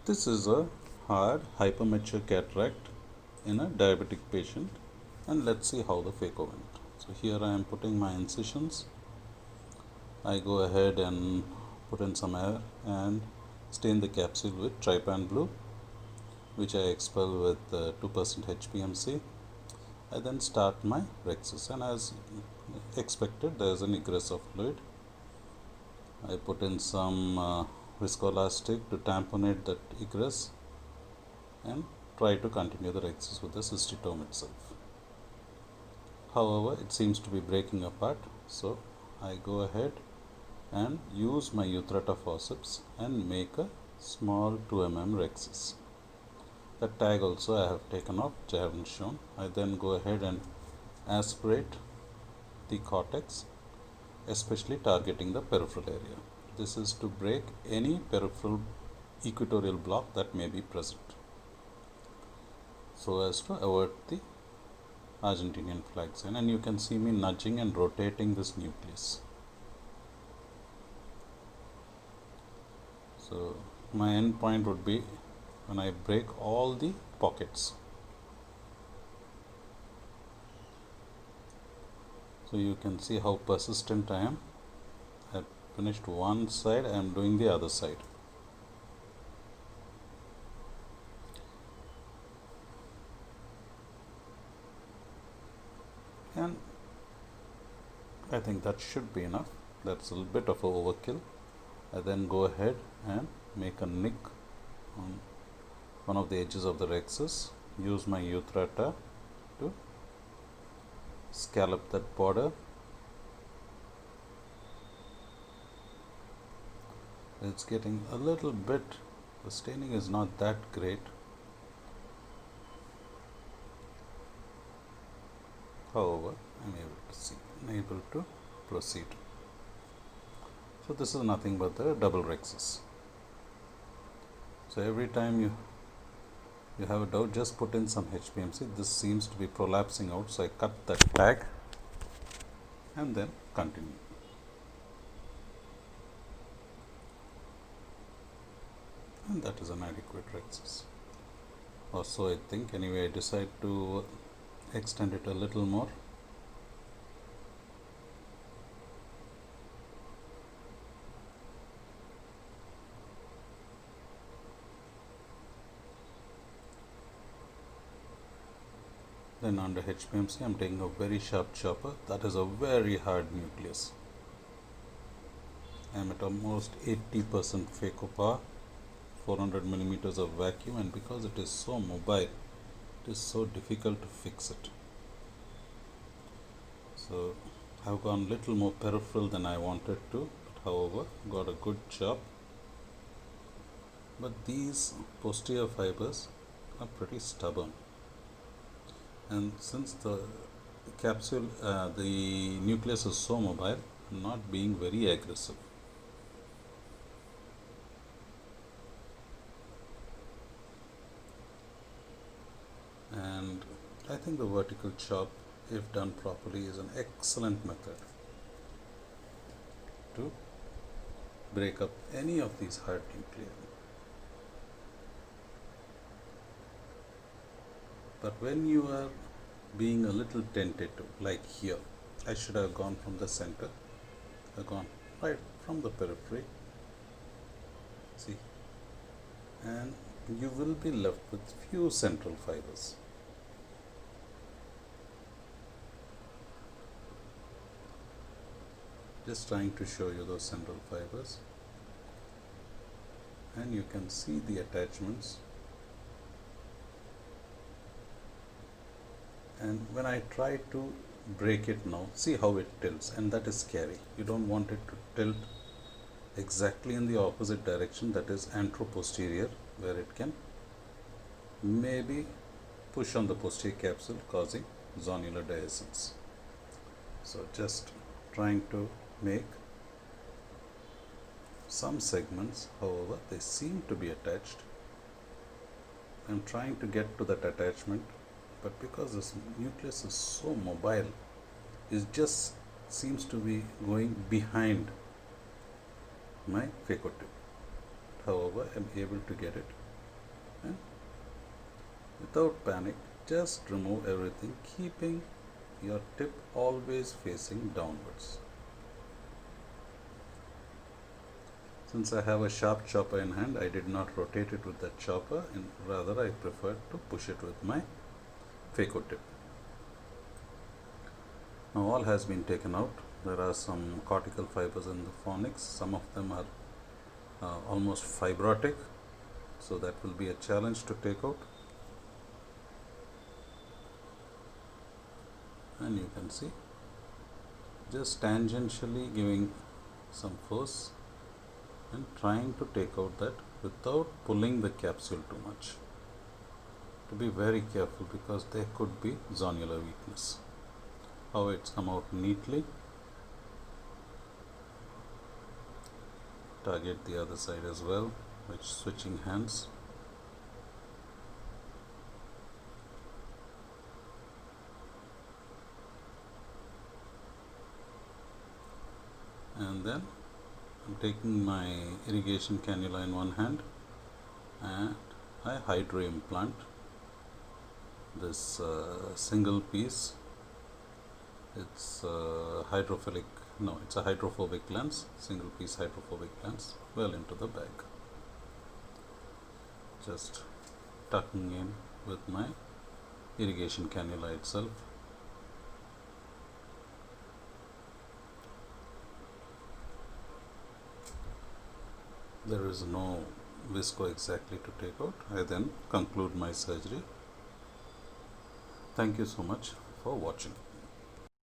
This is a hard hypermature cataract in a diabetic patient, and let's see how the phaco went. So here I am putting my incisions. I go ahead and put in some air and stain the capsule with trypan blue, which I expel with 2% HPMC. I then start my rhexis, and as expected there is an egress of fluid. I put in some viscoelastic to tamponate that egress and try to continue the rhexis with the cystitome itself. However, it seems to be breaking apart, so I go ahead and use my Utrata forceps and make a small 2 mm rhexis. The tag also I have taken off, which I haven't shown. I then go ahead and aspirate the cortex, especially targeting the peripheral area. This is to break any peripheral equatorial block that may be present, so as to avert the Argentinian flag sign. And you can see me nudging and rotating this nucleus. So my end point would be when I break all the pockets. So you can see how persistent I am. I finished one side, I am doing the other side. And I think that should be enough. That's a little bit of overkill. I then go ahead and make a nick on one of the edges of the rhexis, use my Utrata to scallop that border. It's getting a little bit, the staining is not that great. However, I'm able to proceed. So this is nothing but the double rhexis. So every time you have a doubt, just put in some HPMC. This seems to be prolapsing out, so I cut that tag and then continue. And that is an adequate rhexis, or so I think. Anyway, I decide to extend it a little more. Then under HPMC, I'm taking a very sharp chopper. That is a very hard nucleus. I'm at almost 80% phaco power, 400 millimeters of vacuum, and because it is so mobile, it is so difficult to fix it. So I've gone little more peripheral than I wanted to, but however, got a good job. But these posterior fibers are pretty stubborn, and since the capsule, the nucleus is so mobile, I'm not being very aggressive. And I think the vertical chop, if done properly, is an excellent method to break up any of these hard nuclei. But when you are being a little tentative, like here, I should have gone from the center. I've gone right from the periphery. See, and you will be left with few central fibers. Just trying to show you those central fibers, and you can see the attachments. And when I try to break it now, see how it tilts, and that is scary. You don't want it to tilt exactly in the opposite direction, that is anteroposterior, where it can maybe push on the posterior capsule, causing zonular dehiscence. So just trying to make some segments, however they seem to be attached. I'm trying to get to that attachment, but because this nucleus is so mobile, it just seems to be going behind my phaco tip. However, I'm able to get it And without panic, just remove everything, keeping your tip always facing downwards. Since I have a sharp chopper in hand, I did not rotate it with that chopper, and rather I preferred to push it with my phaco tip. Now all has been taken out. There are some cortical fibers in the fornix. Some of them are almost fibrotic, so that will be a challenge to take out. And you can see, just tangentially giving some force and trying to take out that without pulling the capsule too much. To be very careful, because there could be zonular weakness. How it's come out neatly. Target the other side as well by switching hands. And then I'm taking my irrigation cannula in one hand and I hydro implant this single piece. It's it's a hydrophobic lens, single piece hydrophobic lens, well into the bag. Just tucking in with my irrigation cannula itself. There is no visco exactly to take out. I then conclude my surgery. Thank you so much for watching.